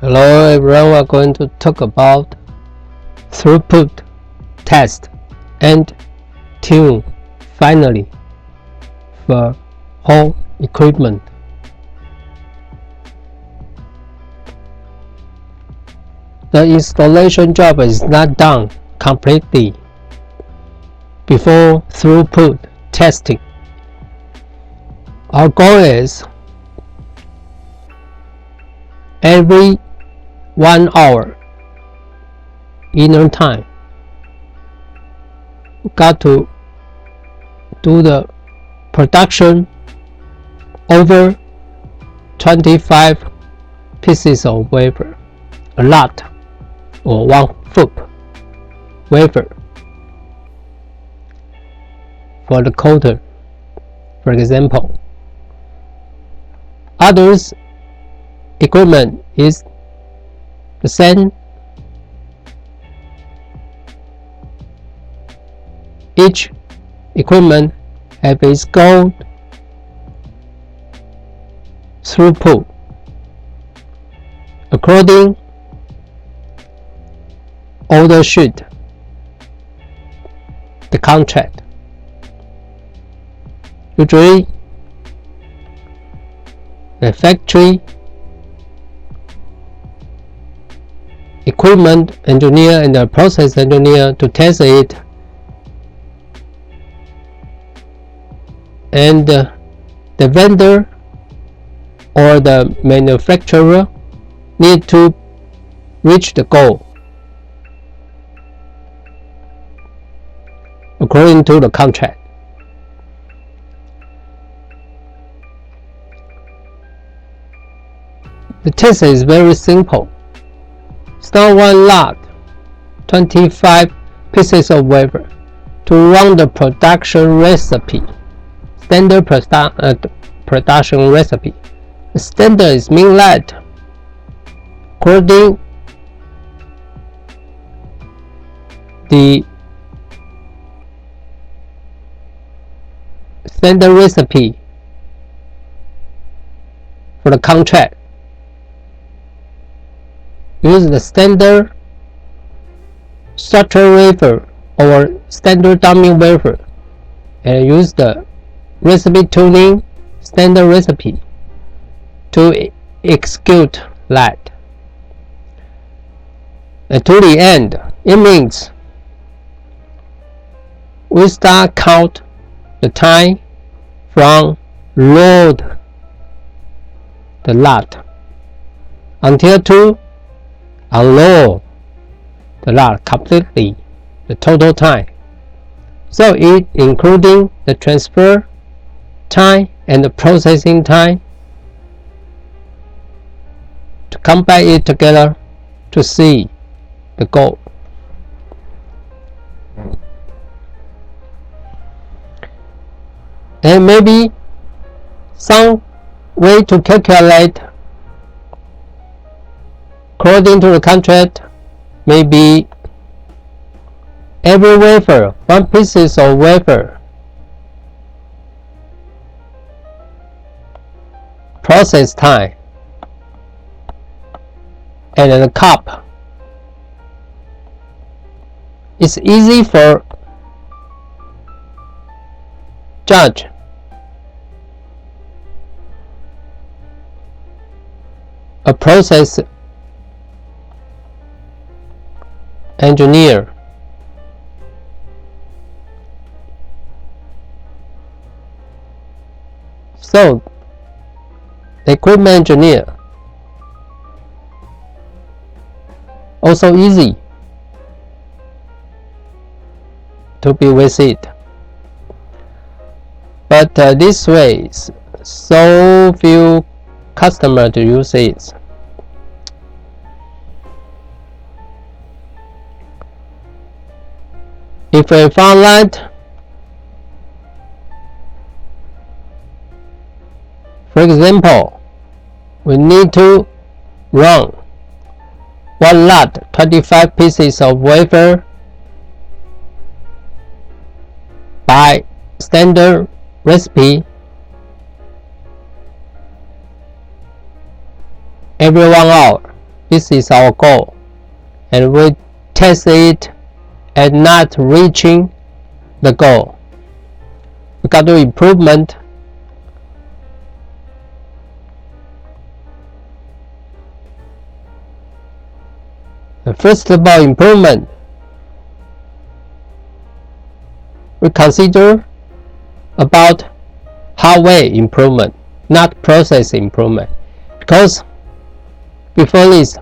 Hello everyone, we're going to talk about throughput test and tune finally for whole equipment. The installation job is not done completely before throughput testing. Our goal is every 1 hour inner time got to do the production over 25 pieces of wafer, a lot, or 1 foot wafer for the coater, for example. Others equipment is the same. Each equipment has its goal throughput according order sheet, the contract. Usually the factory equipment engineer and the process engineer to test it, and the vendor or the manufacturer need to reach the goal according to the contract. The test is very simple. Start one lot, 25 pieces of wafer, to run the production recipe, standard production recipe. The standard is mean that according the standard recipe for the contract. Use the standard structure wafer or standard dummy wafer, and use the recipe tuning standard recipe to execute that. And to the end, it means we start count the time from load the lot until to unload the lot completely, the total time. So it including the transfer time and the processing time, to combine it together to see the goal. And maybe some way to calculate according to the contract, maybe every wafer, 1 pieces of wafer, process time, and then the cup. It's easy for judge a process engineer so the equipment engineer also easy to be with it, but this way so few customers to use it. If we found that, for example, we need to run 1 lot, 25 pieces of wafer by standard recipe every 1 hour. This is our goal, and we test it and not reaching the goal. We got to improvement. First of all, improvement. We consider about hardware improvement, not process improvement, because before this,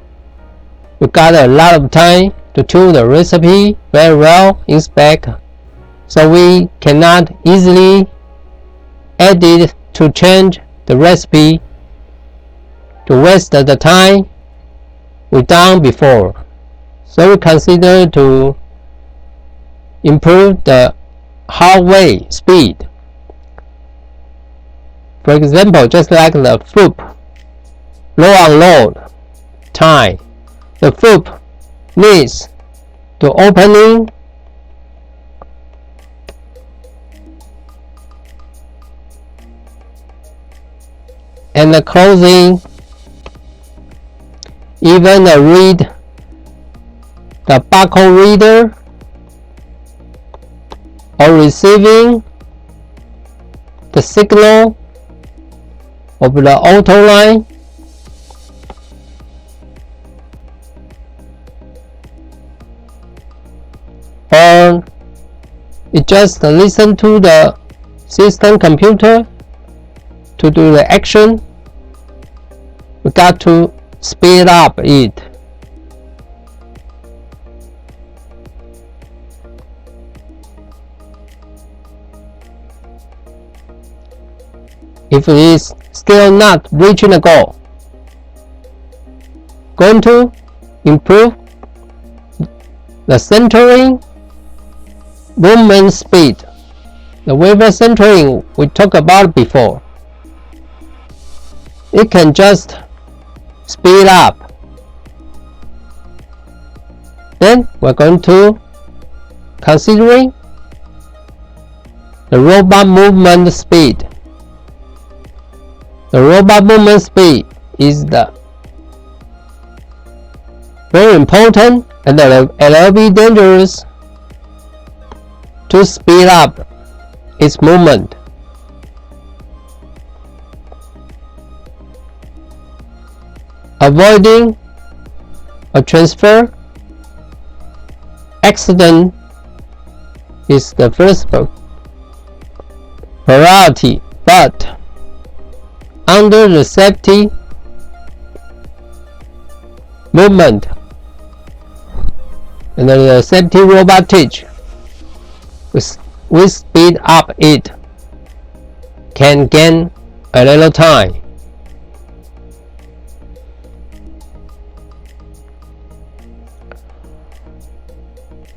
we got a lot of time to tune the recipe very well in spec, so we cannot easily edit to change the recipe to waste the time we done before. So we consider to improve the hardware speed. For example, just like the FOOP, low unload time, the FOOP needs to opening and the closing, even the read the barcode reader or receiving the signal of the auto line, or it just listen to the system computer to do the action. We got to speed up it. If it is still not reaching the goal, going to improve the centering movement speed. The wafer centering we talked about before, it can just speed up. Then we're going to considering the robot movement speed. The robot movement speed is the very important and a little bit dangerous to speed up its movement. Avoiding a transfer accident is the first priority, but under the safety movement and the safety robotics, we speed up it can gain a little time.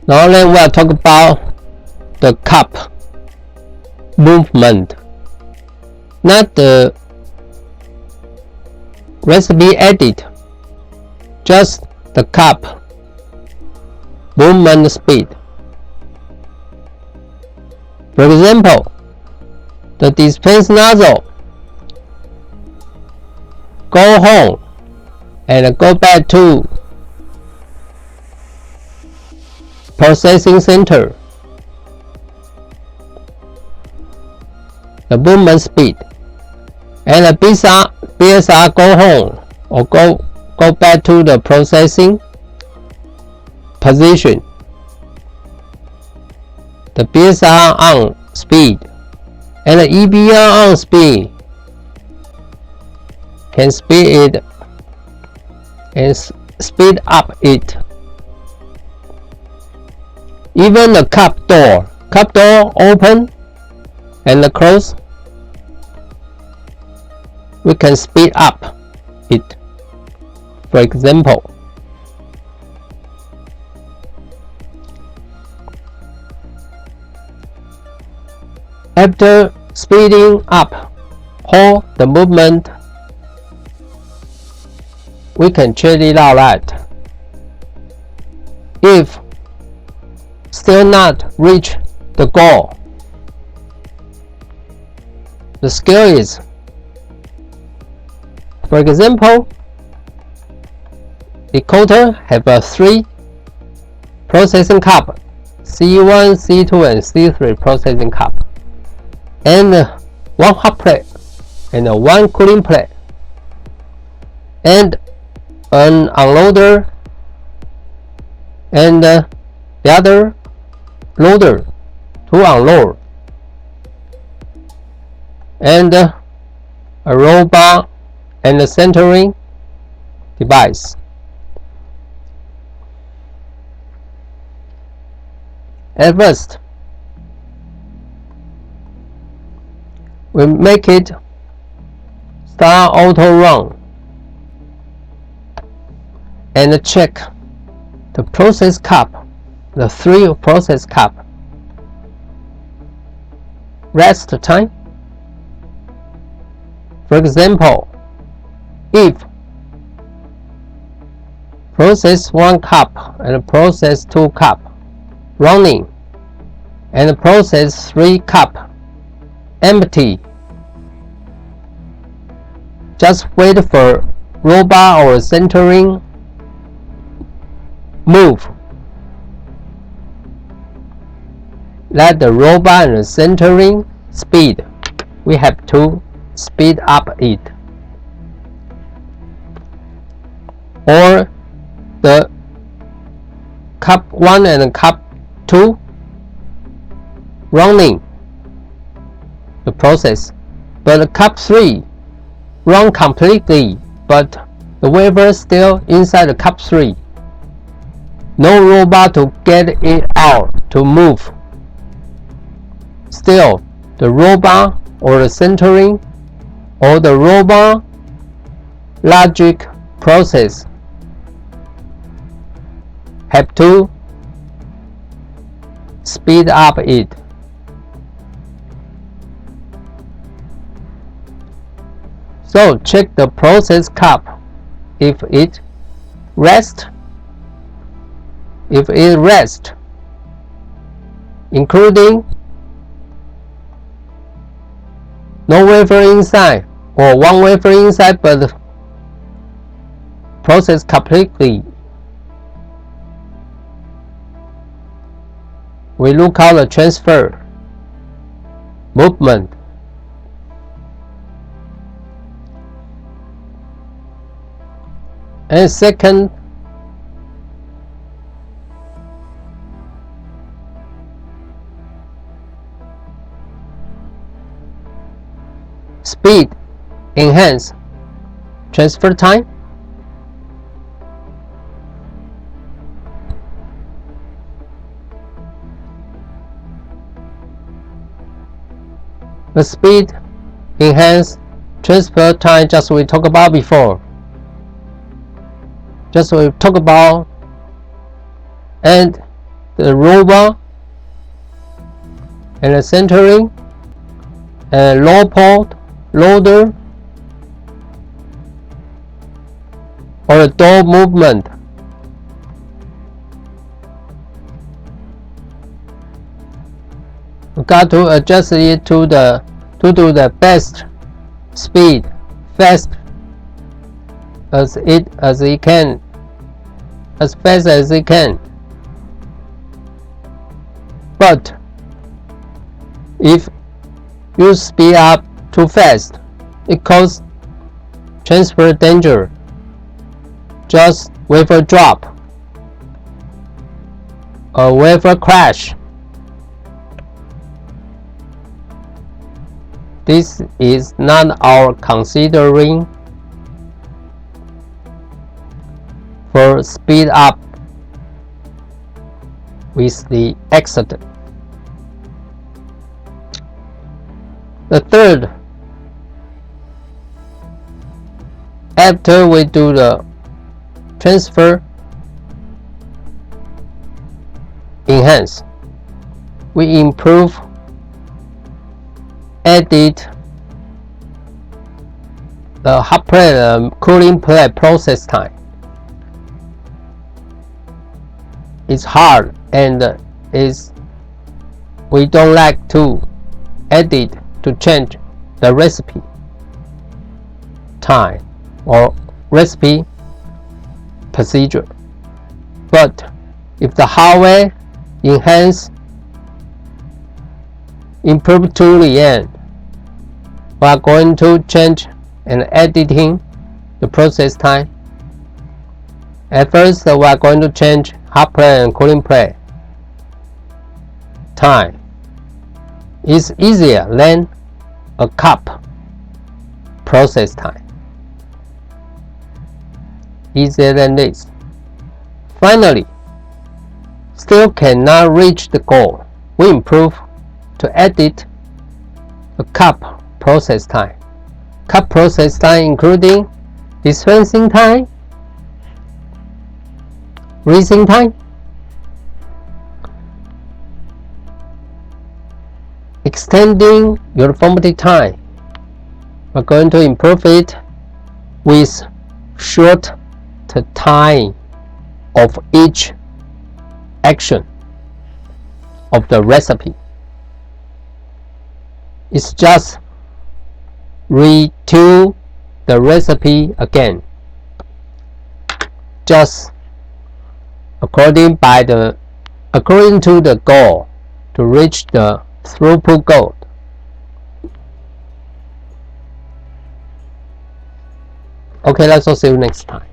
Now then we'll talk about the cup movement, not the recipe edit, just the cup movement speed. For example, the dispense nozzle go home and go back to processing center. The movement speed, and the BSR go home or go back to the processing position. The BSR on speed and the EBR on speed can speed it and speed up it. Even the cup door open and close, we can speed up it. For example, after speeding up all the movement, we can check it out that if still not reach the goal, the scale is, for example, decoder have a 3 processing cup, C1, C2, and C3 processing cup, and 1 hot plate and 1 cooling plate, and an unloader and the other loader to unload, and a roll bar and a centering device. At first, we make it start auto run and check the process cup, the 3 process cup rest time. For example, if process 1 cup and process 2 cup running and process 3 cup empty, just wait for roll bar or centering move. Let the roll bar and centering speed. We have to speed up it. Or the cup 1 and cup 2 running the process, but cup 3 run completely, but the wafer still inside the cup 3. No roll bar to get it out to move. Still, the roll bar or the centering or the roll bar logic process have to speed up it. So check the process cup if it rests. If it rests, including no wafer inside or 1 wafer inside but process completely, we look out the transfer movement. And second, speed enhance transfer time. The speed enhance transfer time just we talked about before. Just we talk about, and the roll bar and the centering and low port loader or the door movement. You got to adjust it to do the best speed, fast as it can, as fast as it can. But if you speed up too fast, it causes transfer danger. Just wafer drop, a wafer crash. This is not our considering for speed up with the accident. The third, after we do the transfer enhance, we improve, edit the hot plate cooling plate process time. It's hard and we don't like to edit to change the recipe time or recipe procedure. But if the hardware improve to the end, we are going to change and editing the process time. At first, we are going to change hot plate and cooling plate time. It's easier than a cup process time. Easier than this. Finally, still cannot reach the goal. We improve to edit a cup process time. Cup process time including dispensing time, rinsing time, extending uniformity time. We're going to improve it with short time of each action of the recipe. It's just redo the recipe again, just according to the goal to reach the throughput goal. Okay, let's all see you next time.